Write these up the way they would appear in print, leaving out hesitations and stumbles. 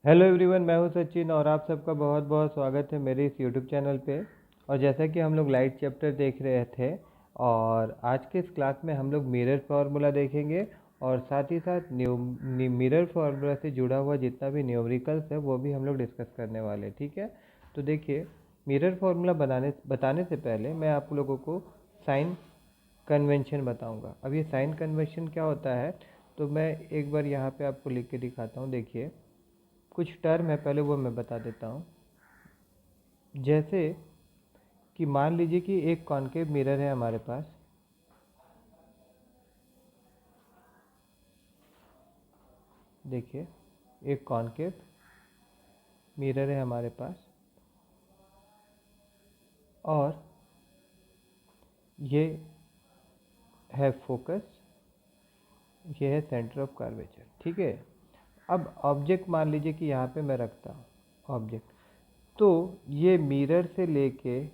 Hello everyone, मैं हूं सचिन और आप सबका बहुत बहुत स्वागत है मेरे इस यूट्यूब चैनल पे। और जैसा कि हम लोग लाइट चैप्टर देख रहे थे और आज के इस क्लास में हम लोग मिरर फार्मूला देखेंगे और साथ ही साथ मिरर फार्मूला से जुड़ा हुआ जितना भी न्यूमेरिकल्स है वो भी हम लोग डिस्कस करने वाले हैं। ठीक है, तो देखिए, मिरर फार्मूला बताने से पहले मैं आप लोगों को साइन कन्वेंशन बताऊंगा। अब ये साइन कन्वेंशन क्या होता है तो मैं एक बार यहाँ पे आपको लिख के दिखाता हूँ। देखिए, कुछ टर्म है, पहले वो मैं बता देता हूँ। जैसे कि मान लीजिए कि एक कॉन्केव मिरर है हमारे पास। देखिए, एक कॉन्केव मिरर है हमारे पास और ये है फोकस, ये है सेंटर ऑफ कर्वेचर। ठीक है, अब ऑब्जेक्ट मान लीजिए कि यहाँ पे मैं रखता हूँ ऑब्जेक्ट, तो ये मिरर से लेके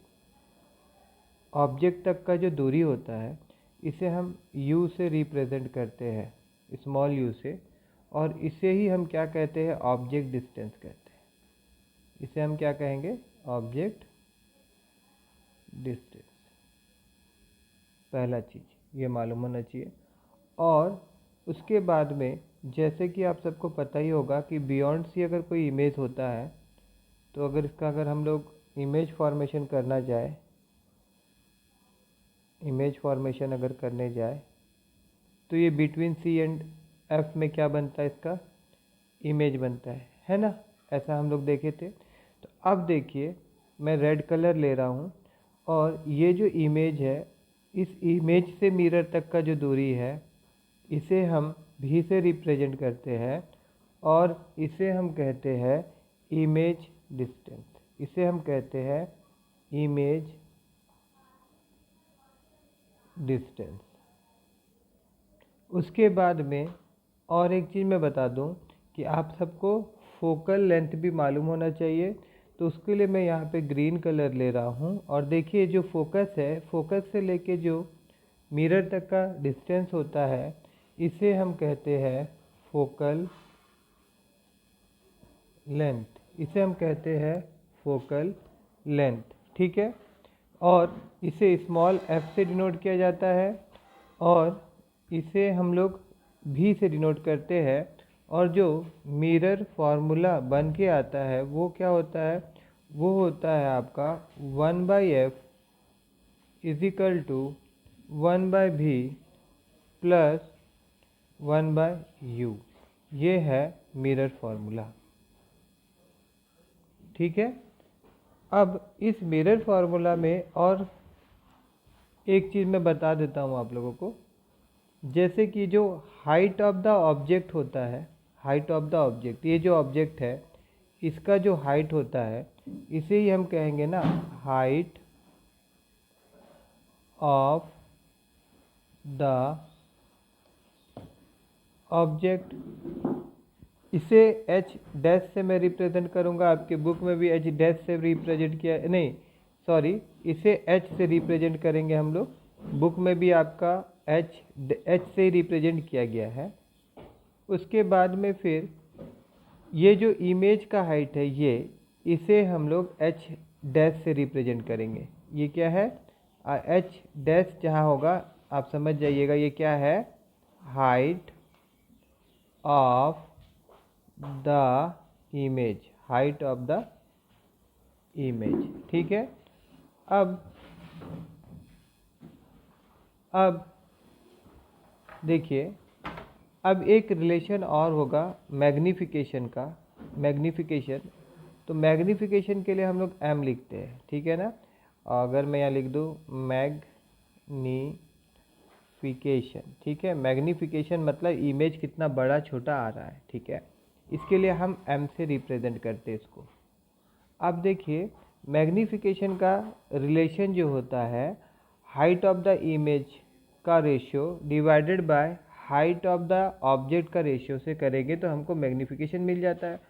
ऑब्जेक्ट तक का जो दूरी होता है इसे हम u से रिप्रेजेंट करते हैं, स्मॉल u से, और इसे ही हम क्या कहते हैं, ऑब्जेक्ट डिस्टेंस कहते हैं। इसे हम क्या कहेंगे, ऑब्जेक्ट डिस्टेंस। पहला चीज़ ये मालूम होना चाहिए। और उसके बाद में जैसे कि आप सबको पता ही होगा कि बियॉन्ड सी अगर कोई इमेज होता है तो अगर हम लोग इमेज फॉर्मेशन करना जाए, इमेज फॉर्मेशन अगर करने जाए तो ये बिटवीन सी एंड एफ में क्या बनता है, इसका इमेज बनता है ना। ऐसा हम लोग देखे थे। तो अब देखिए, मैं रेड कलर ले रहा हूँ और ये जो इमेज है, इस इमेज से मिरर तक का जो दूरी है इसे हम भी से रिप्रेजेंट करते हैं और इसे हम कहते हैं इमेज डिस्टेंस। इसे हम कहते हैं इमेज डिस्टेंस। उसके बाद में और एक चीज़ मैं बता दूं कि आप सबको फोकल लेंथ भी मालूम होना चाहिए। तो उसके लिए मैं यहाँ पे ग्रीन कलर ले रहा हूँ और देखिए, जो फोकस है, फोकस से लेके जो मिरर तक का डिस्टेंस होता है इसे हम कहते हैं फोकल लेंथ। इसे हम कहते हैं फोकल लेंथ। ठीक है, और इसे स्मॉल f से डिनोट किया जाता है और इसे हम लोग भी से डिनोट करते हैं। और जो मिरर फार्मूला बन के आता है वो क्या होता है, वो होता है आपका 1/f is equal to 1/v plus 1/u। ये है मिरर फार्मूला। ठीक है, अब इस मिरर फार्मूला में और एक चीज़ मैं बता देता हूँ आप लोगों को। जैसे कि जो हाइट ऑफ द ऑब्जेक्ट होता है, हाइट ऑफ द ऑब्जेक्ट, ये जो ऑब्जेक्ट है इसका जो हाइट होता है इसे ही हम कहेंगे ना हाइट ऑफ द ऑब्जेक्ट। इसे h डैश से मैं रिप्रेजेंट करूंगा। आपके बुक में भी h डैश से रिप्रेजेंट किया, नहीं सॉरी, इसे h से रिप्रेजेंट करेंगे हम लोग। बुक में भी आपका h से रिप्रेजेंट किया गया है। उसके बाद में फिर ये जो इमेज का हाइट है ये, इसे हम लोग h डैश से रिप्रेजेंट करेंगे। ये क्या है, h डैश जहाँ होगा आप समझ जाइएगा ये क्या है, height of the image, height of the image. ठीक है, अब देखिए, अब एक रिलेशन और होगा मैग्नीफिकेशन का। मैग्नीफिकेशन, तो मैग्नीफिकेशन के लिए हम लोग m लिखते हैं। ठीक है ना, अगर मैं यहाँ लिख दूँ मैग्नीफिकेशन, ठीक है, मैग्नीफिकेशन मतलब इमेज कितना बड़ा छोटा आ रहा है। ठीक है, इसके लिए हम m से रिप्रेजेंट करते हैं इसको। अब देखिए, मैग्नीफिकेशन का रिलेशन जो होता है हाइट ऑफ द इमेज का ratio divided by height of the object का रेशियो से करेंगे तो हमको मैग्नीफिकेशन मिल जाता है।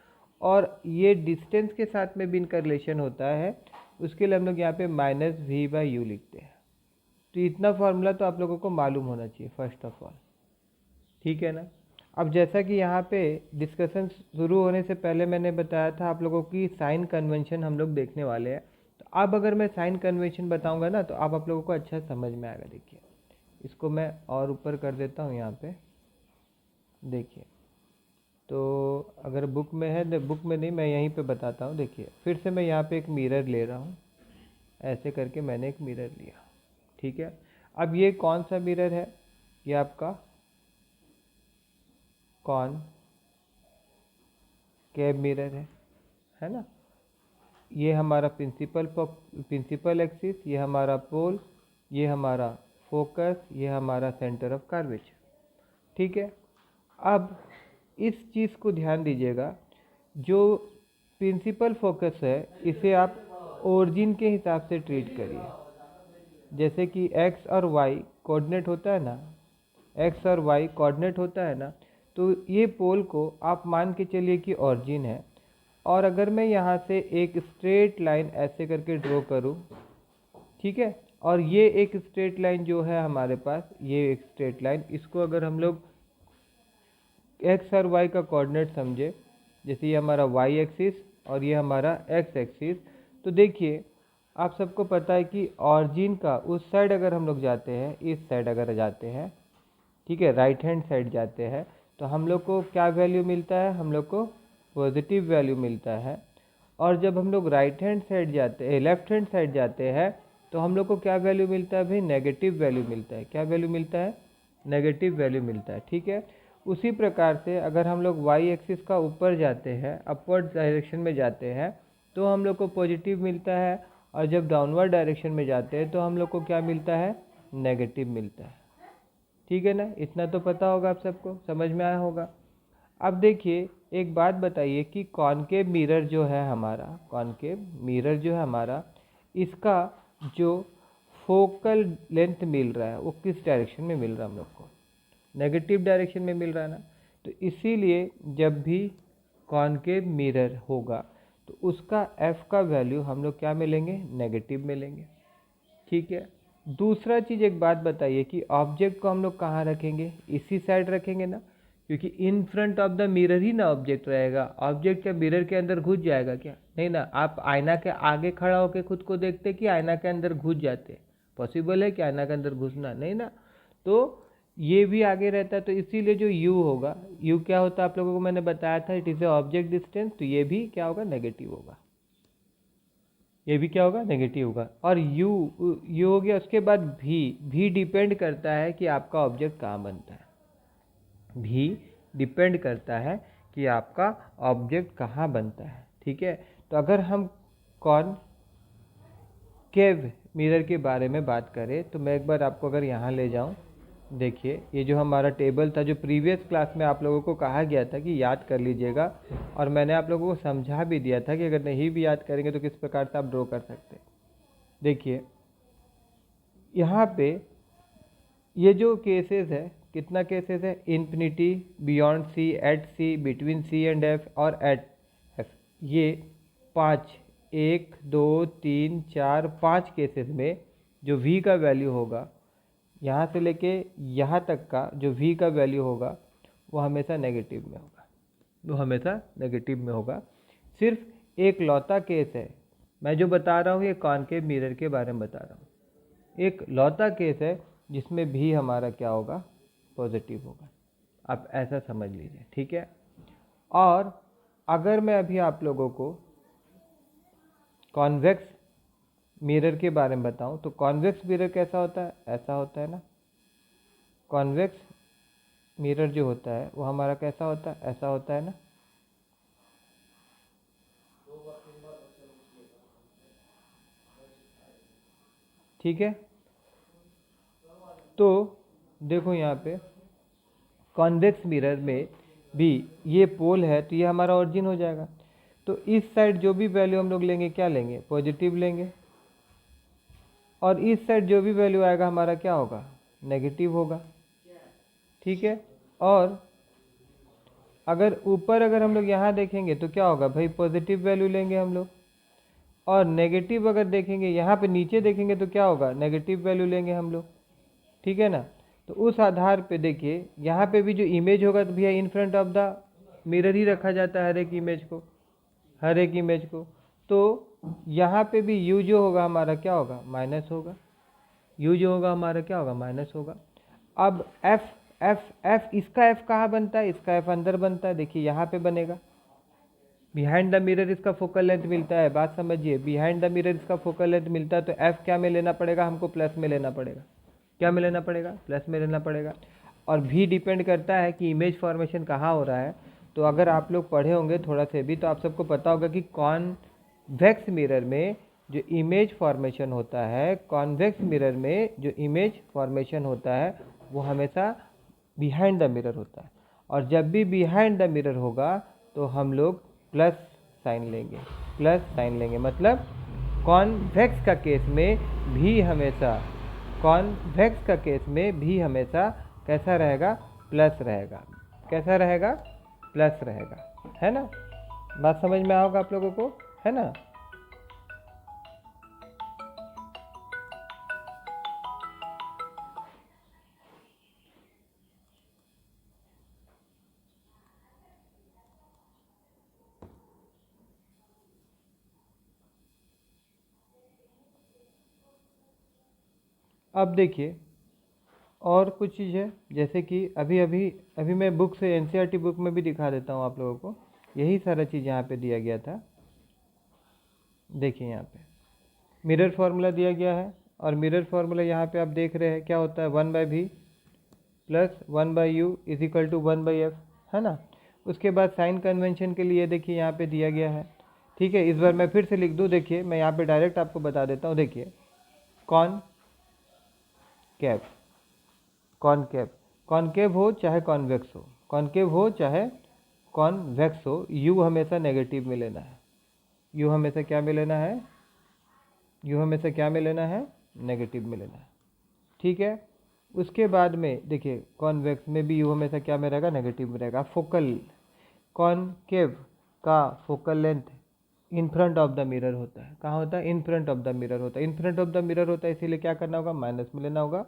और ये डिस्टेंस के साथ में भी इनका रिलेशन होता है, उसके लिए हम लोग यहाँ पे -v/u लिखते हैं। तो इतना फार्मूला तो आप लोगों को मालूम होना चाहिए फर्स्ट ऑफ ऑल। ठीक है ना, अब जैसा कि यहाँ पे डिस्कशन शुरू होने से पहले मैंने बताया था आप लोगों की साइन कन्वेंशन हम लोग देखने वाले हैं। तो अब अगर मैं साइन कन्वेंशन बताऊंगा ना तो आप लोगों को अच्छा समझ में आएगा। देखिए इसको मैं और ऊपर कर देता हूँ यहाँ पे, देखिए। तो अगर बुक में है, बुक में नहीं, मैं यहीं पे बताता हूँ। देखिए फिर से मैं यहाँ पे एक मिरर ले रहा हूँ, ऐसे करके मैंने एक मिरर लिया, ठीक है। अब ये कौन सा मिरर है? ये आपका कॉनकेव मिरर है ना। ये हमारा प्रिंसिपल एक्सिस, ये हमारा पोल, ये हमारा फोकस, ये हमारा सेंटर ऑफ कर्वेचर, ठीक है। अब इस चीज़ को ध्यान दीजिएगा, जो प्रिंसिपल फोकस है इसे आप ओरिजिन के हिसाब से ट्रीट करिए। जैसे कि x और y कोऑर्डिनेट होता है ना, x और y कोऑर्डिनेट होता है ना, तो ये पोल को आप मान के चलिए कि ओरिजिन है। और अगर मैं यहाँ से एक स्ट्रेट लाइन ऐसे करके ड्रॉ करूँ, ठीक है, और ये एक स्ट्रेट लाइन जो है हमारे पास, ये एक स्ट्रेट लाइन, इसको अगर हम लोग x और y का कोऑर्डिनेट समझे, जैसे ये हमारा y एक्सिस और ये हमारा x एक्सिस, तो देखिए आप सबको पता है कि ऑरिजिन का उस साइड अगर हम लोग जाते हैं, इस साइड अगर जाते हैं, ठीक है, राइट हैंड साइड जाते हैं, तो हम लोग को क्या वैल्यू मिलता है? हम लोग को पॉजिटिव वैल्यू मिलता है। और जब हम लोग राइट हैंड साइड जाते हैं, लेफ्ट हैंड साइड जाते हैं, तो हम लोग को क्या वैल्यू मिलता है भाई? नेगेटिव वैल्यू मिलता है। क्या वैल्यू मिलता है? नेगेटिव वैल्यू मिलता है, ठीक है। उसी प्रकार से अगर हम लोग y एक्सिस का ऊपर जाते हैं, अपवर्ड डायरेक्शन में जाते हैं, तो हम लोग को पॉजिटिव मिलता है। और जब डाउनवर्ड डायरेक्शन में जाते हैं तो हम लोग को क्या मिलता है? नेगेटिव मिलता है, ठीक है ना। इतना तो पता होगा, आप सबको समझ में आया होगा। अब देखिए एक बात बताइए कि कॉनकेव मिरर जो है हमारा, कॉनकेव मिरर जो है हमारा, इसका जो फोकल लेंथ मिल रहा है वो किस डायरेक्शन में मिल रहा है? हम लोग को नेगेटिव डायरेक्शन में मिल रहा है ना। तो इसीलिए जब भी कॉनकेव मिरर होगा तो उसका f का वैल्यू हम लोग क्या मिलेंगे? नेगेटिव मिलेंगे, ठीक है। दूसरा चीज़ एक बात बताइए कि ऑब्जेक्ट को हम लोग कहाँ रखेंगे? इसी साइड रखेंगे ना, क्योंकि in front of the mirror ही ना ऑब्जेक्ट रहेगा। ऑब्जेक्ट क्या मिरर के अंदर घुस जाएगा क्या? नहीं ना। आप आईना के आगे खड़ा होकर खुद को देखते कि आईना के अंदर घुस जाते? पॉसिबल है कि आईना के अंदर घुसना? नहीं ना। तो ये भी आगे रहता है, तो इसीलिए जो u होगा, u क्या होता है आप लोगों को मैंने बताया था, it is A object distance, तो ये भी क्या होगा? नेगेटिव होगा। ये भी क्या होगा? नेगेटिव होगा। और u हो गया। उसके बाद v डिपेंड करता है कि आपका ऑब्जेक्ट कहाँ बनता है। v डिपेंड करता है कि आपका ऑब्जेक्ट कहाँ बनता है, ठीक है। तो अगर हम कॉनकेव मिरर के बारे में बात करें तो मैं एक बार आपको अगर यहाँ ले जाऊँ, देखिए ये जो हमारा टेबल था, जो प्रीवियस क्लास में आप लोगों को कहा गया था कि याद कर लीजिएगा, और मैंने आप लोगों को समझा भी दिया था कि अगर नहीं भी याद करेंगे तो किस प्रकार से आप ड्रॉ कर सकते हैं। देखिए यहाँ पे ये जो केसेस है, कितना केसेस है? Infinity, beyond C, at C, between C and F, और एट एफ। ये 5, 1 2 3 4 5 केसेस में जो v का वैल्यू होगा, यहाँ से लेके यहाँ तक का जो v का वैल्यू होगा वो हमेशा नेगेटिव में होगा, वो हमेशा नेगेटिव में होगा। सिर्फ एक लौता केस है, मैं जो बता रहा हूँ ये कॉनकेव मिरर के बारे में बता रहा हूँ, एक लौता केस है जिसमें भी हमारा क्या होगा? पॉजिटिव होगा। आप ऐसा समझ लीजिए, ठीक है। और अगर मैं अभी आप लोगों को कॉन्वेक्स मिरर के बारे में बताऊं तो कॉन्वेक्स मिरर कैसा होता है? ऐसा होता है ना। कॉन्वेक्स मिरर जो होता है वो हमारा कैसा होता है? ऐसा होता है ना। ठीक है। तो देखो यहाँ पे कॉन्वेक्स मिरर में भी ये पोल है, तो ये हमारा ओरिजिन हो जाएगा। तो इस साइड जो भी वैल्यू हम लोग लेंगे, क्या लेंगे? पॉजिटिव लेंगे। और इस साइड जो भी वैल्यू आएगा हमारा क्या होगा? नेगेटिव होगा, ठीक है। और अगर ऊपर अगर हम लोग यहाँ देखेंगे तो क्या होगा भाई? पॉजिटिव वैल्यू लेंगे हम लोग। और नेगेटिव अगर देखेंगे, यहाँ पे नीचे देखेंगे तो क्या होगा? नेगेटिव वैल्यू लेंगे हम लोग, ठीक है ना। तो उस आधार पे देखिए यहाँ पे भी जो इमेज होगा तो भैया in front of the mirror ही रखा जाता है हर एक इमेज को, हर एक इमेज को। तो यहाँ पे भी u जो होगा हमारा क्या होगा, माइनस होगा। u जो होगा हमारा क्या होगा, माइनस होगा। अब f f इसका f कहाँ बनता है, इसका f अंदर बनता है। देखिए यहाँ पे बनेगा, बिहाइंड द मिरर इसका फोकल लेंथ मिलता है। बात समझिए, बिहाइंड द मिरर इसका फोकल लेंथ मिलता है तो f क्या में लेना पड़ेगा हमको, प्लस में लेना पड़ेगा। क्या में लेना पड़ेगा, प्लस में लेना पड़ेगा। और भी डिपेंड करता है कि इमेज फॉर्मेशन कहाँ हो रहा है। तो अगर आप लोग पढ़े होंगे थोड़ा से भी तो आप सबको पता होगा कि कॉन्वेक्स मिरर में जो इमेज फॉर्मेशन होता है, कॉन्वेक्स मिरर में जो इमेज फॉर्मेशन होता है वो हमेशा बिहाइंड द मिरर होता है। और जब भी बिहाइंड द मिरर होगा तो हम लोग प्लस साइन लेंगे, प्लस साइन लेंगे। मतलब कॉन्वेक्स का केस में भी हमेशा, कॉन्वेक्स का केस में भी हमेशा कैसा रहेगा, प्लस रहेगा। कैसा रहेगा, प्लस रहेगा, है ना। बात समझ में आओगे आप लोगों को, है ना। अब देखिए और कुछ चीज़ है, जैसे कि अभी मैं बुक से एनसीईआरटी बुक में भी दिखा देता हूँ आप लोगों को। यही सारा चीज़ यहाँ पे दिया गया था। देखिए यहाँ पे मिरर फार्मूला दिया गया है और मिरर फार्मूला यहाँ पे आप देख रहे हैं क्या होता है, 1/v plus 1/u is equal to 1/f, है ना। उसके बाद साइन कन्वेंशन के लिए देखिए यहाँ पे दिया गया है। ठीक है, इस बार मैं फिर से लिख दूँ। देखिए मैं यहाँ पे डायरेक्ट आपको बता देता हूँ। देखिए कॉनकेव, कॉनकेव, कॉनकेव हो चाहे कॉन्वेक्स हो, कॉनकेव हो चाहे कॉन्वेक्स हो, u हमेशा नेगेटिव में लेना है। u हमेशा क्या में लेना है, u हमेशा क्या में लेना है, नेगेटिव में लेना है। ठीक है, उसके बाद में देखिए कॉन्वेक्स में भी u हमेशा क्या में रहेगा, नेगेटिव में रहेगा। फोकल, कॉनकेव का focal length in front of the mirror होता है। कहाँ होता है, इन फ्रंट ऑफ द मिरर होता है। इन फ्रंट ऑफ द मिरर होता है, इसीलिए क्या करना होगा, माइनस में लेना होगा।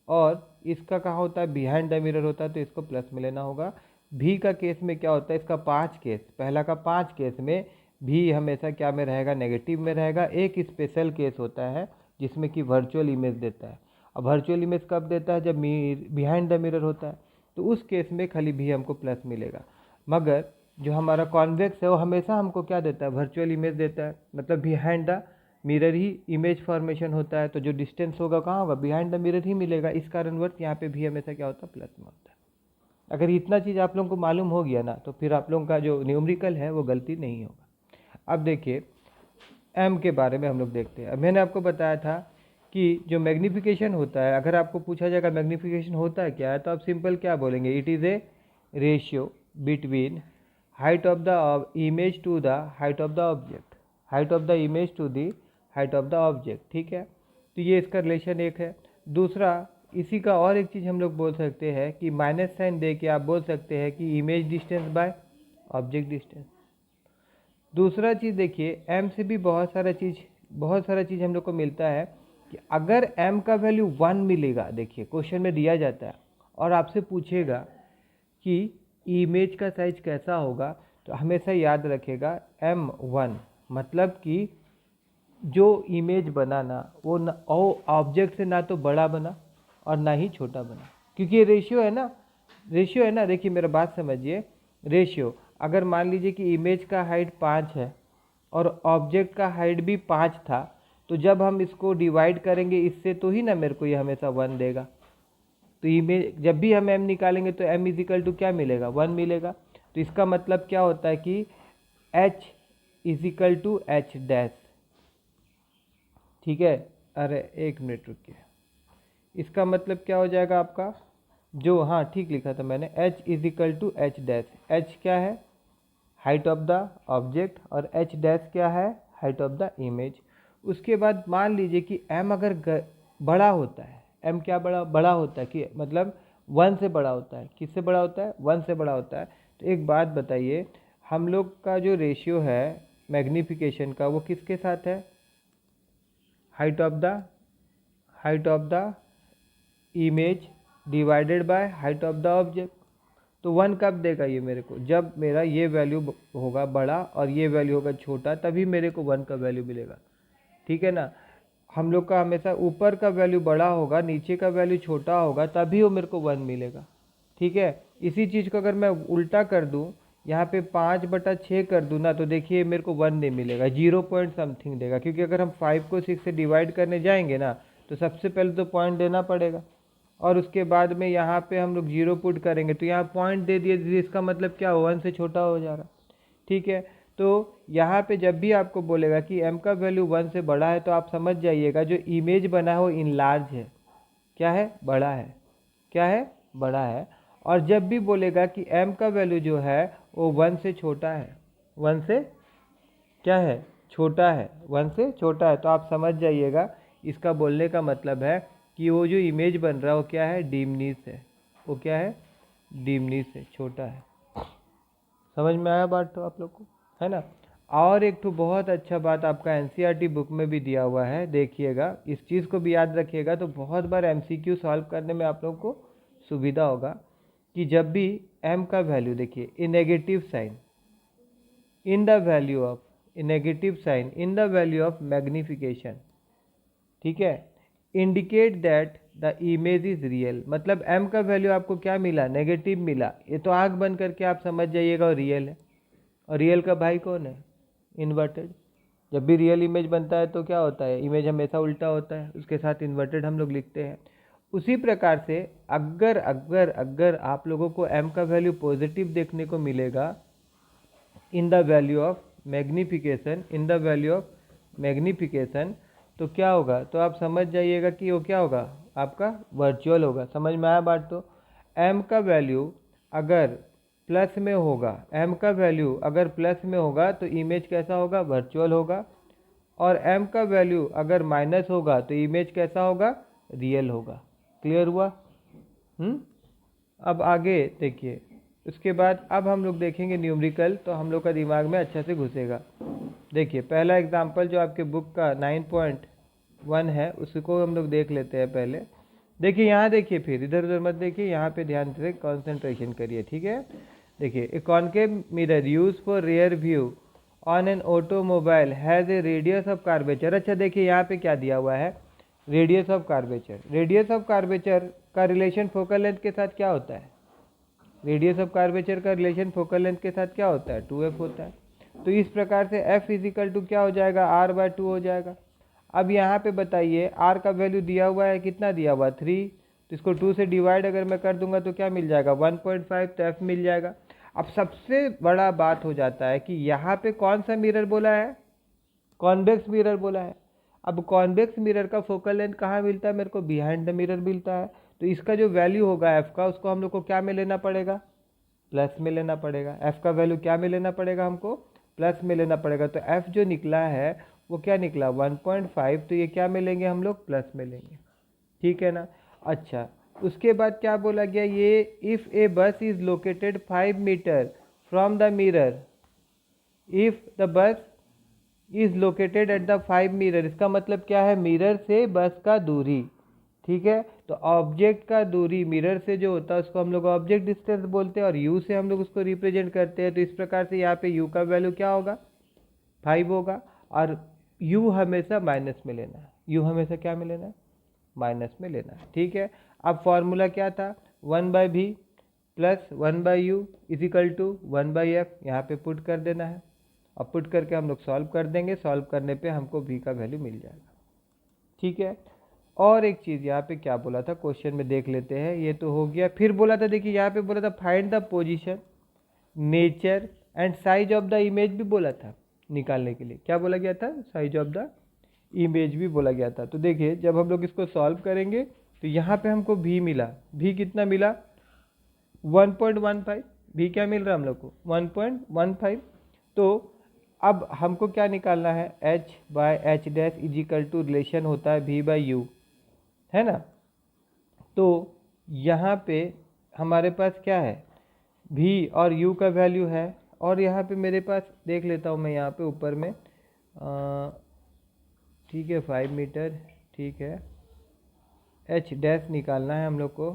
और इसका कहाँ होता है, बिहाइंड द मिरर होता है तो इसको प्लस में लेना होगा। भी का केस में क्या होता है, इसका 5 केस, पहला का 5 केस में भी हमेशा क्या में रहेगा, नेगेटिव में रहेगा। एक स्पेशल केस होता है जिसमें कि वर्चुअल इमेज देता है। अब वर्चुअल इमेज कब देता है, जब बिहाइंड द मिरर होता है, तो उस केस में खाली भी हमको प्लस मिलेगा। मगर जो हमारा कॉन्वेक्स है वो हमेशा हमको क्या देता है, वर्चुअल इमेज देता है। मतलब behind the mirror he image formation होता है, तो जो डिस्टेंस होगा कहाँ होगा, बिहाइंड द मिरर ही मिलेगा। इस कारणवश यहाँ पे भी हमेशा क्या होता है, प्लस में होता है। अगर इतना चीज़ आप लोगों को मालूम हो गया ना तो फिर आप लोगों का जो न्यूमरिकल है वो गलती नहीं होगा। अब देखिए m के बारे में हम लोग देखते हैं। अब मैंने आपको बताया था कि जो मैग्नीफिकेशन होता है, अगर आपको पूछा जाएगा मैग्नीफिकेशन होता है क्या है, तो आप सिंपल क्या बोलेंगे, it is a ratio between height of the image to the height of the object, height of the image to the height of the object. ठीक है, तो ये इसका रिलेशन एक है। दूसरा, इसी का और एक चीज़ हम लोग बोल सकते हैं कि माइनस साइन दे के आप बोल सकते हैं कि image distance by object distance. दूसरा चीज़ देखिए, m से भी बहुत सारा चीज़ हम लोग को मिलता है कि अगर m का वैल्यू 1 मिलेगा, देखिए क्वेश्चन में दिया जाता है और आपसे पूछेगा कि इमेज का साइज कैसा होगा, तो हमेशा याद रखेगा m1, मतलब कि जो इमेज बनाना वो ऑब्जेक्ट से ना तो बड़ा बना और ना ही छोटा बना, क्योंकि ये रेशियो है ना, रेशियो है ना। देखिए मेरा बात समझिए, रेशियो अगर मान लीजिए कि इमेज का हाइट 5 है और ऑब्जेक्ट का हाइट भी 5 था, तो जब हम इसको डिवाइड करेंगे इससे तो ही ना मेरे को ये हमेशा 1 देगा। तो इमेज जब भी हम m निकालेंगे तो m इजिकल टू क्या मिलेगा, 1 मिलेगा। तो इसका मतलब क्या होता है कि h is equal to h dash. ठीक है, अरे एक मिनट रुकिए, इसका मतलब क्या हो जाएगा आपका, जो हाँ ठीक लिखा था मैंने, h is equal to h dash. h क्या है, हाइट ऑफ द ऑब्जेक्ट, और h डैश क्या है, हाइट ऑफ द इमेज। उसके बाद मान लीजिए कि m अगर बड़ा होता है, m क्या बड़ा होता है, कि मतलब 1 से बड़ा होता है। किससे बड़ा होता है, 1 से बड़ा होता है। तो एक बात बताइए, हम लोग का जो रेशियो है मैग्नीफिकेशन का वो किसके साथ है, height of the image divided by height of the object. तो 1 कब देगा ये मेरे को, जब मेरा ये वैल्यू होगा बड़ा और ये वैल्यू होगा छोटा, तभी मेरे को 1 का वैल्यू मिलेगा। ठीक है ना, हम लोग का हमेशा ऊपर का वैल्यू बड़ा होगा, नीचे का वैल्यू छोटा होगा, तभी वो मेरे को 1 मिलेगा। ठीक है, इसी चीज़ को अगर मैं उल्टा कर दूं, यहाँ पे 5/6 कर दूं ना, तो देखिए मेरे को 1 नहीं मिलेगा, 0 पॉइंट समथिंग देगा। क्योंकि अगर हम 5 को 6 से डिवाइड करने जाएंगे ना, तो सबसे पहले तो पॉइंट देना पड़ेगा, और उसके बाद में यहाँ पे हम लोग 0 पुट करेंगे, तो यहाँ पॉइंट दे दिए, इसका मतलब क्या हो, 1 से छोटा हो जा रहा। ठीक है, तो यहाँ पे जब भी आपको बोलेगा कि m का वैल्यू 1 से बड़ा है, तो आप समझ जाइएगा जो इमेज बना है वो इनलार्ज है। क्या है, बड़ा है। क्या है, बड़ा है। और जब भी बोलेगा कि m का वैल्यू जो है वो 1 से छोटा है, 1 से क्या है, छोटा है, 1 से छोटा है, तो आप समझ जाइएगा इसका बोलने का मतलब है कि वो जो इमेज बन रहा है वो क्या है, डिमनीस है। वो क्या है, डिमनीस है, छोटा है। समझ में आया बात तो आप लोग को, है ना। और एक तो बहुत अच्छा बात आपका एनसीईआरटी बुक में भी दिया हुआ है, देखिएगा, इस चीज़ को भी याद रखिएगा, तो बहुत बार एमसीक्यू सॉल्व करने में आप लोग को सुविधा होगा कि जब भी m का वैल्यू देखिए in negative sign in the value of negative sign in the value of magnification, ठीक है, indicate that the image is real. मतलब m का वैल्यू आपको क्या मिला, नेगेटिव मिला, ये तो आंख बंद करके आप समझ जाइएगा और रियल है। और रियल का भाई कौन है, इन्वर्टेड। जब भी रियल इमेज बनता है तो क्या होता है, इमेज हमेशा उल्टा होता है, उसके साथ इन्वर्टेड हम लोग लिखते हैं। उसी प्रकार से अगर अगर अगर आप लोगों को m का वैल्यू पॉजिटिव देखने को मिलेगा इन the value of magnification, in the value of magnification, तो क्या होगा, तो आप समझ जाइएगा कि वो क्या होगा, आपका वर्चुअल होगा। समझ में आया बात तो। m का वैल्यू अगर प्लस में होगा, m का वैल्यू अगर प्लस में होगा तो इमेज कैसा होगा, वर्चुअल होगा। और m का वैल्यू अगर माइनस होगा तो इमेज कैसा होगा, रियल होगा। क्लियर हुआ। अब आगे देखिए, उसके बाद अब हम लोग देखेंगे न्यूमेरिकल, तो हम लोग का दिमाग में अच्छा से घुसेगा। देखिए पहला एग्जांपल जो आपके बुक का 9.1 है, उसको हम लोग देख लेते हैं पहले। देखिए यहाँ देखिए, फिर इधर उधर मत देखिए, यहाँ पे ध्यान से कंसंट्रेशन करिए। ठीक है, देखिए ए concave mirror use for rear view on an automobile has a radius of curvature. अच्छा देखिए यहाँ पे क्या दिया हुआ है, radius of curvature. Radius of curvature का रिलेशन फोकल लेंथ के साथ क्या होता है, रेडियस ऑफ कार्वेचर का रिलेशन फोकल लेंथ के साथ क्या होता है, 2f होता है। तो इस प्रकार से f इजिकल टू क्या हो जाएगा, r/2 हो जाएगा। अब यहाँ पे बताइए r का वैल्यू दिया हुआ है, कितना दिया हुआ, 3, तो इसको 2 से डिवाइड अगर मैं कर दूंगा तो क्या मिल जाएगा, 1.5, तो f मिल जाएगा। अब सबसे बड़ा बात हो जाता है कि यहाँ पे कौन सा मिरर बोला है, कॉन्वेक्स मिरर बोला है। अब कॉन्वेक्स मिरर का फोकल लेंथ कहाँ मिलता है, मेरे को बिहाइंड द मिरर मिलता है। तो इसका जो वैल्यू होगा f का, उसको हम लोग को क्या में लेना पड़ेगा, प्लस में लेना पड़ेगा। f का वैल्यू क्या में लेना पड़ेगा, हमको प्लस में लेना पड़ेगा। तो f जो निकला है वो क्या निकला, 1.5, तो ये क्या में लेंगे हम लोग, प्लस में लेंगे। ठीक है ना। अच्छा, उसके बाद क्या बोला गया, ये if a bus is located 5 metre from the mirror, if the bus is located at the 5 mirror, इसका मतलब क्या है, मिरर से बस का दूरी। ठीक है, तो ऑब्जेक्ट का दूरी मिरर से जो होता है उसको हम लोग ऑब्जेक्ट डिस्टेंस बोलते हैं, और यू से हम लोग उसको रिप्रेजेंट करते हैं। तो इस प्रकार से यहाँ पे यू का वैल्यू क्या होगा, 5 होगा। और यू हमेशा माइनस में लेना है, यू हमेशा क्या में लेना है, माइनस में लेना है। ठीक है, अब फॉर्मूला क्या था, 1/v plus 1/u is equal to 1/f, यहाँ पे पुट कर देना है। अब पुट करके हम लोग सॉल्व कर देंगे, सॉल्व करने पे हमको v का वैल्यू मिल जाएगा। ठीक है, और एक चीज़ यहाँ पे क्या बोला था, क्वेश्चन में देख लेते हैं। ये तो हो गया, फिर बोला था, देखिए यहाँ पे बोला था find the position, nature and size of the image भी बोला था निकालने के लिए। क्या बोला गया था, साइज ऑफ द इमेज भी बोला गया था। तो देखिए जब हम लोग इसको सॉल्व करेंगे तो यहाँ पे हमको v मिला, v कितना मिला, 1.15, v क्या मिल रहा है हम लोग को, 1.15। तो अब हमको क्या निकालना है, h/h' इजिकल टू रिलेशन होता है v/u, है ना। तो यहाँ पे हमारे पास क्या है, v और u का वैल्यू है, और यहाँ पे मेरे पास देख लेता हूँ मैं यहाँ पे ऊपर में, ठीक है 5 मीटर, ठीक है, h' निकालना है हम लोग को,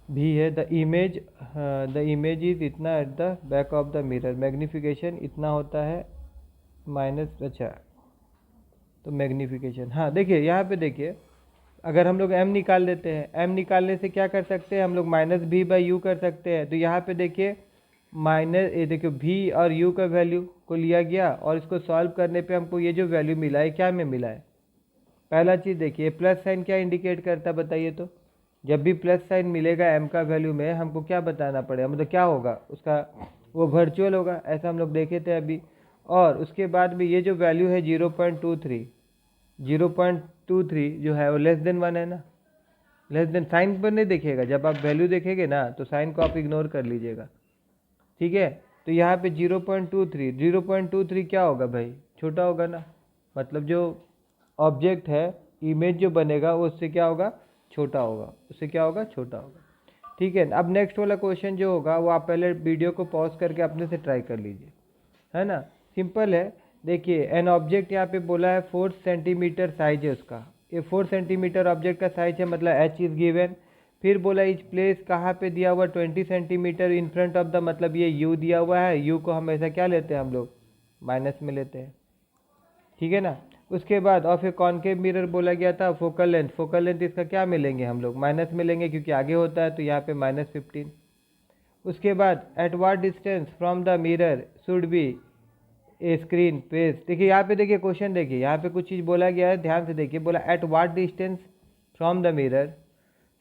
भी है। द इमेज इज इतना at the back of the mirror, magnification इतना होता है माइनस, अच्छा तो मैग्नीफिकेशन, हाँ देखिए यहाँ पे देखिए, अगर हम लोग m निकाल देते हैं, m निकालने से क्या कर सकते हैं हम लोग, माइनस भी बाई यू कर सकते हैं। तो यहाँ पे देखिए माइनस, ये देखिए v और u का वैल्यू को लिया गया और इसको सॉल्व करने पे हमको ये जो वैल्यू मिला है क्या में मिला है। पहला चीज़ देखिए प्लस साइन क्या इंडिकेट करता है बताइए तो, जब भी प्लस साइन मिलेगा m का वैल्यू में हमको क्या बताना पड़ेगा, मतलब क्या होगा उसका, वो वर्चुअल होगा, ऐसा हम लोग देखे थे अभी। और उसके बाद में ये जो वैल्यू है 0.23 जो है वो लेस देन 1 है ना, लेस देन, साइन पर नहीं देखेगा, जब आप वैल्यू देखेंगे ना तो साइन को आप इग्नोर कर लीजिएगा, ठीक है। तो यहाँ पे 0.23 क्या होगा भाई, छोटा होगा ना, मतलब जो ऑब्जेक्ट है, इमेज जो बनेगा वो उससे क्या होगा, छोटा होगा, उससे क्या होगा, छोटा होगा, ठीक है। अब नेक्स्ट वाला क्वेश्चन जो होगा वो आप पहले वीडियो को पॉज करके अपने से ट्राई कर लीजिए, है ना, सिंपल है। देखिए एन ऑब्जेक्ट यहाँ पे बोला है 4 सेंटीमीटर साइज है उसका, ये 4 सेंटीमीटर ऑब्जेक्ट का साइज है, मतलब एच इज गिवन। फिर बोला इच प्लेस कहाँ पे दिया हुआ, 20 centimetre in front of the, मतलब ये यू दिया हुआ है, यू को हमेशा क्या लेते हैं हम लोग, माइनस में लेते हैं, ठीक है ना। उसके बाद और फिर कॉनकेव मिरर बोला गया था, फोकल लेंथ इसका क्या मिलेंगे हम लोग, माइनस मिलेंगे क्योंकि आगे होता है, तो यहाँ पे -15। उसके बाद at what distance from the mirror should be a screen page, देखिए यहाँ पे देखिए क्वेश्चन, देखिए यहाँ पे कुछ चीज़ बोला गया है, ध्यान से देखिए, बोला at what distance from the mirror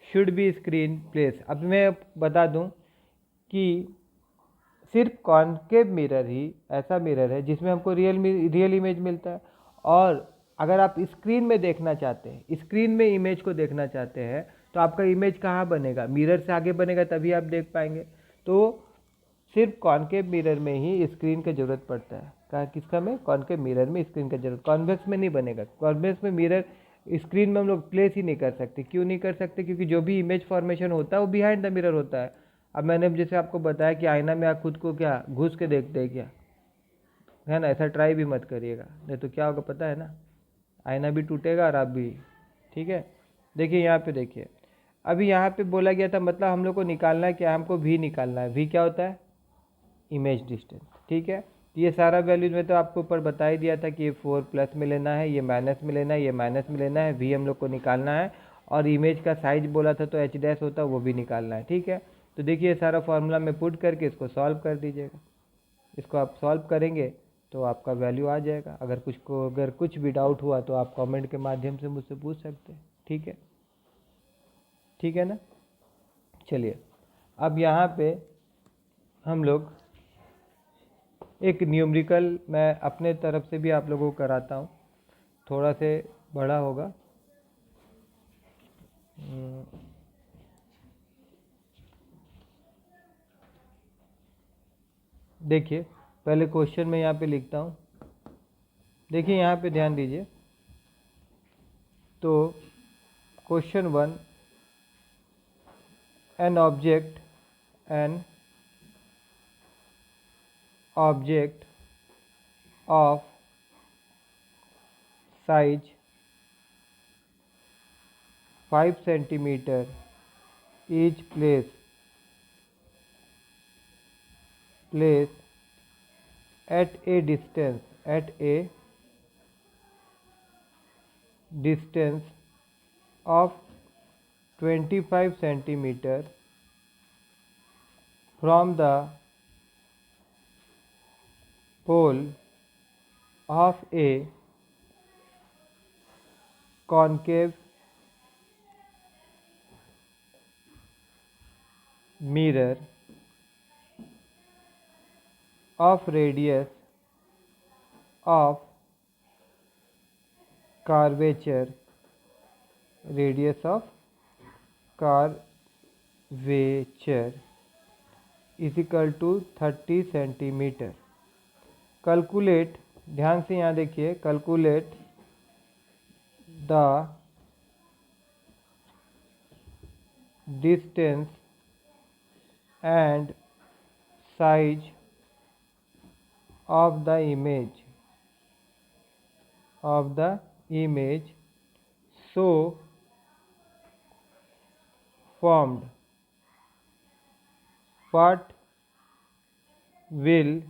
should be screen place. अब मैं बता दूं कि सिर्फ कॉनकेव मिरर ही ऐसा मिरर है जिसमें हमको रियल इमेज मिलता है, और अगर आप स्क्रीन में देखना चाहते हैं, स्क्रीन में इमेज को देखना चाहते हैं, तो आपका इमेज कहाँ बनेगा, मिरर से आगे बनेगा, तभी आप देख पाएंगे। तो सिर्फ कॉनकेव मिरर में ही स्क्रीन की जरूरत पड़ता है, कहा किसका में, कॉनकेव मिरर में स्क्रीन की जरूरत, कॉन्वेक्स में नहीं बनेगा। कॉन्वेक्स में मिरर स्क्रीन में हम लोग प्लेस ही नहीं कर सकते, क्यों नहीं कर सकते, क्योंकि जो भी इमेज फॉर्मेशन होता है वो बिहाइंड द मिरर होता है। अब मैंने जैसे आपको बताया कि आईना में आप खुद को क्या घुस के देखते हैं क्या, है ना, ऐसा ट्राई भी मत करिएगा, नहीं तो क्या होगा पता है ना, आईना भी टूटेगा और आप भी, ठीक है। देखिए यहाँ पे देखिए, अभी यहाँ पे बोला गया था, मतलब हम लोग को निकालना है क्या, हमको भी निकालना है, भी क्या होता है, इमेज डिस्टेंस, ठीक है। ये सारा वैल्यूज में तो आपको ऊपर बता ही दिया था कि ये 4 प्लस में लेना है, ये माइनस में लेना है, ये माइनस में लेना है, वी हम लोग को निकालना है, और इमेज का साइज बोला था तो एच डैश होता है वो भी निकालना है, ठीक है। तो देखिए सारा फॉर्मूला में पुट करके इसको सॉल्व कर दीजिएगा, इसको आप सॉल्व करेंगे तो आपका वैल्यू आ जाएगा। अगर कुछ भी डाउट हुआ तो आप कमेंट के माध्यम से मुझसे पूछ सकते हैं, ठीक है, ठीक है ना। चलिए अब यहाँ पे हम लोग एक न्यूमेरिकल मैं अपने तरफ से भी आप लोगों को कराता हूँ, थोड़ा से बड़ा होगा। देखिए पहले क्वेश्चन में यहाँ पे लिखता हूँ, देखिए यहाँ पे ध्यान दीजिए। तो question 1, an object of size 5 centimetre is place at a distance of 25 centimeter from the pole of a concave mirror of radius of curvature is equal to 30 centimetre. Calculate, ध्यान से यहाँ देखिए, calculate the distance and size of the image so formed what will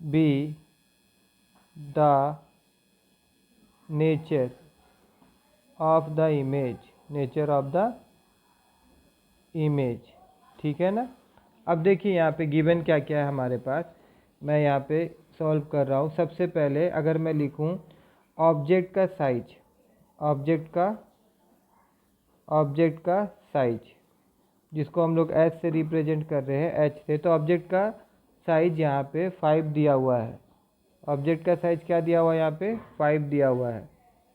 be the nature of the image, ठीक है ना। अब देखिए यहाँ पे गिवन क्या क्या है हमारे पास, मैं यहाँ पे सॉल्व कर रहा हूँ। सबसे पहले अगर मैं लिखूँ ऑब्जेक्ट का साइज, ऑब्जेक्ट का साइज जिसको हम लोग एच से रिप्रेजेंट कर रहे हैं, एच से, तो ऑब्जेक्ट का साइज यहाँ पे 5 दिया हुआ है। ऑब्जेक्ट का साइज क्या दिया हुआ है यहाँ पे, 5 दिया हुआ है।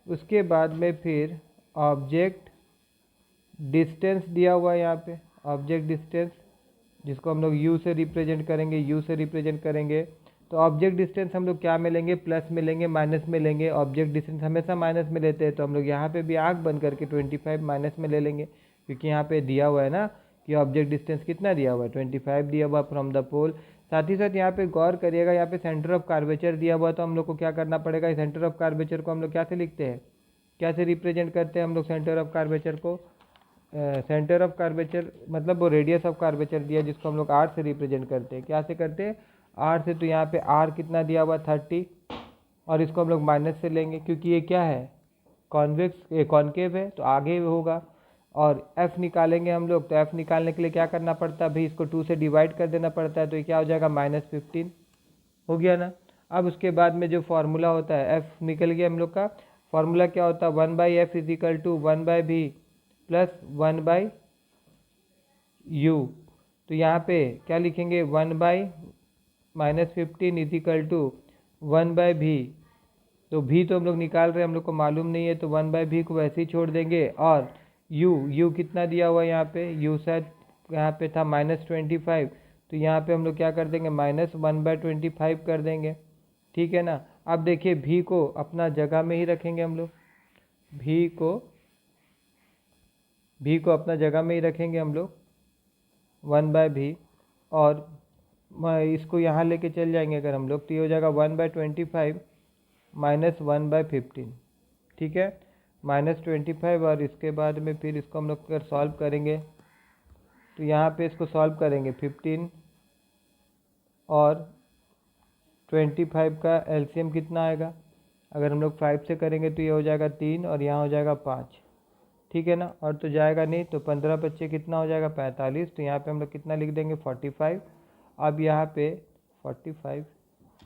उसके बाद में फिर ऑब्जेक्ट डिस्टेंस दिया हुआ है यहाँ पे, ऑब्जेक्ट डिस्टेंस जिसको हम लोग यू से रिप्रेजेंट करेंगे, तो ऑब्जेक्ट डिस्टेंस हम लोग क्या मिलेंगे, प्लस मिलेंगे, माइनस में लेंगे। ऑब्जेक्ट डिस्टेंस हमेशा माइनस में लेते हैं, तो हम लोग यहाँ पे भी आँख बंद करके 25 माइनस में ले लेंगे, क्योंकि यहाँ पे दिया हुआ है ना कि ऑब्जेक्ट डिस्टेंस कितना दिया हुआ है, 25 दिया हुआ फ्रॉम द पोल। साथ ही साथ यहाँ पे गौर करिएगा, यहाँ पे सेंटर ऑफ कार्वेचर दिया हुआ है, तो हम लोग को क्या करना पड़ेगा, सेंटर ऑफ कार्वेचर को हम लोग क्या से लिखते हैं, क्या से रिप्रेजेंट करते हैं हम लोग सेंटर ऑफ कार्वेचर को। सेंटर ऑफ कार्वेचर मतलब वो रेडियस ऑफ कार्वेचर दिया जिसको हम लोग आर से रिप्रेजेंट करते हैं। क्या से करते हैं, आर से। तो यहाँ पे आर कितना दिया हुआ 30, और इसको हम लोग माइनस से लेंगे क्योंकि ये क्या है, कॉन्केव है, तो आगे होगा। और एफ निकालेंगे हम लोग, तो एफ निकालने के लिए क्या करना पड़ता है भाई, इसको 2 से डिवाइड कर देना पड़ता है, तो ये क्या हो जाएगा -15 हो गया ना। अब उसके बाद में जो फार्मूला होता है, एफ निकल गया हम लोग का। फार्मूला क्या होता है, 1/f is equal to 1/v plus 1/u। तो यहाँ पे क्या लिखेंगे, 1/-15 इज इक्वल टू 1/v। तो v तो हम लोग निकाल रहे हैं, हम लोग को मालूम नहीं है, तो 1/v को वैसे ही छोड़ देंगे। और u कितना दिया हुआ है यहाँ पे, u शायद यहाँ पे था -25, तो यहाँ पे हम लोग क्या कर देंगे, -1/25 कर देंगे, ठीक है ना। अब देखिए v को अपना जगह में ही रखेंगे हम लोग, v को अपना जगह में ही रखेंगे हम लोग 1/v, और इसको यहाँ लेके चल जाएंगे अगर हम लोग, तो ये हो जाएगा 1/25 - 1/15, ठीक है, -25। और इसके बाद में फिर इसको हम लोग अगर सॉल्व करेंगे, तो यहाँ पे इसको सॉल्व करेंगे 15 और 25 का एलसीएम कितना आएगा, अगर हम लोग 5 से करेंगे तो ये हो जाएगा 3 और यहाँ हो जाएगा 5, ठीक है ना। और तो जाएगा नहीं, तो 15 बच्चे कितना हो जाएगा 45, तो यहाँ पे हम लोग कितना लिख देंगे 45। अब यहाँ पे 45,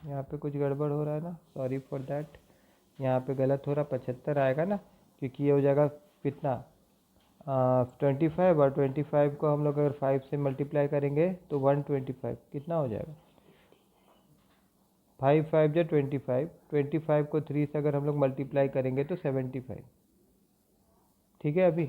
यहाँ पे कुछ गड़बड़ हो रहा है ना, सॉरी फॉर दैट, यहाँ पे गलत हो रहा, 75 आएगा ना, क्योंकि ये हो जाएगा कितना 25, और 25 को हम लोग अगर 5 से मल्टीप्लाई करेंगे तो 125 कितना हो जाएगा, 5 5 जो 25, 25 को 3 से अगर हम लोग मल्टीप्लाई करेंगे तो 75, ठीक है। अभी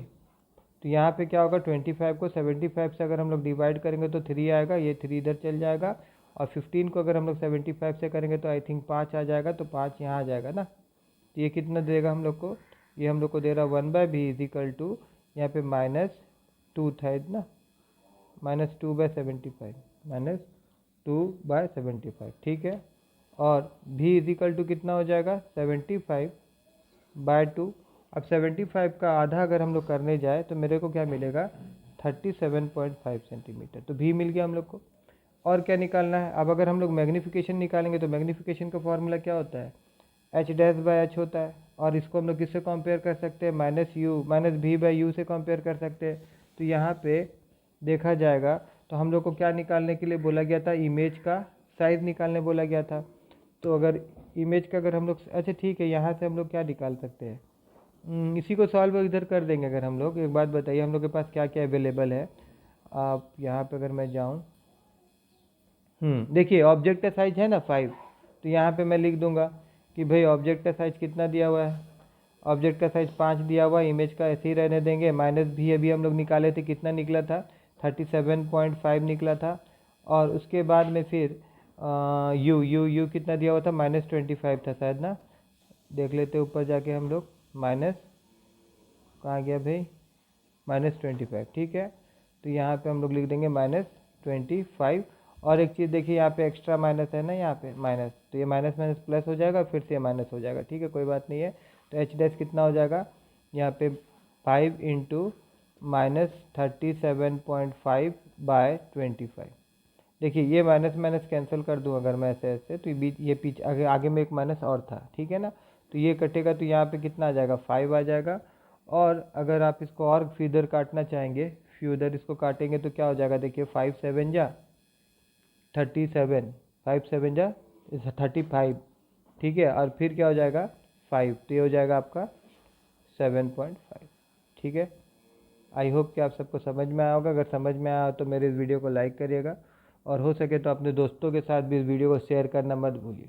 तो यहाँ पे क्या होगा, 25 को 75 से अगर हम लोग डिवाइड करेंगे तो 3 आएगा, ये 3 इधर चल जाएगा। और 15 को अगर हम लोग 75 से करेंगे तो आई थिंक 5 आ जाएगा, तो 5 यहाँ आ जाएगा ना। तो ये कितना देगा हम लोग को, ये हम लोग को दे रहा 1/v इज इक्वल टू, यहाँ पे -2 था इतना, -2/75, -2/75, ठीक है। और v इज इक्वल टू कितना हो जाएगा 75/2। अब 75 का आधा अगर हम लोग करने जाए तो मेरे को क्या मिलेगा 37.5 सेंटीमीटर, तो v मिल गया हम लोग को। और क्या निकालना है, अब अगर हम लोग मैग्नीफिकेशन निकालेंगे तो मैग्नीफिकेशन का फॉर्मूला क्या होता है, h'/h होता है, और इसको हम लोग किससे कंपेयर कर सकते हैं, -v/u से कंपेयर कर सकते हैं। तो यहाँ पे देखा जाएगा तो हम लोग को क्या निकालने के लिए बोला गया था, इमेज का साइज निकालने बोला गया था। तो अगर इमेज का अगर हम लोग, अच्छा ठीक है, यहाँ से हम लोग क्या निकाल सकते हैं, इसी को सॉल्व इधर कर देंगे। अगर हम लोग, एक बात बताइए, हम लोग के पास क्या क्या अवेलेबल है। आप यहाँ पे अगर मैं जाऊँ, देखिए ऑब्जेक्ट का साइज है ना 5, तो यहाँ पे मैं लिख दूंगा कि भाई ऑब्जेक्ट का साइज कितना दिया हुआ है, ऑब्जेक्ट का साइज 5 दिया हुआ है, इमेज का ऐसे ही रहने देंगे। -v अभी हम लोग निकाले थे, कितना निकला था 37.5 निकला था। और उसके बाद में फिर u कितना दिया हुआ था, -25 था शायद ना, देख लेते ऊपर जाके हम लोग, माइनस कहाँ गया भाई, -25, ठीक है। तो यहाँ पे हम लोग लिख देंगे -25। और एक चीज़ देखिए, यहाँ पे एक्स्ट्रा माइनस है ना, यहाँ पे माइनस, तो ये माइनस माइनस प्लस हो जाएगा, फिर से माइनस हो जाएगा, ठीक है, कोई बात नहीं है। तो h' कितना हो जाएगा, यहाँ पे 5 × -37.5 बाय 25। देखिए ये माइनस माइनस कैंसिल कर दूँ अगर मैं ऐसे ऐसे, तो ये पीछे आगे आगे में एक माइनस और था, ठीक है ना। तो ये कटेगा तो यहाँ पे कितना आ जाएगा, 5 आ जाएगा। और अगर आप इसको और फीदर काटना चाहेंगे, फ्यूदर इसको काटेंगे तो क्या हो जाएगा, देखिए 5 7 जा 37, 5 7 जा 35, ठीक है। और फिर क्या हो जाएगा 5, तो ये हो जाएगा आपका 7.5, ठीक है। आई होप कि आप सबको समझ में आया होगा। अगर समझ में आया तो मेरे इस वीडियो को लाइक करिएगा, और हो सके तो अपने दोस्तों के साथ भी इस वीडियो को शेयर करना मत भूलिए।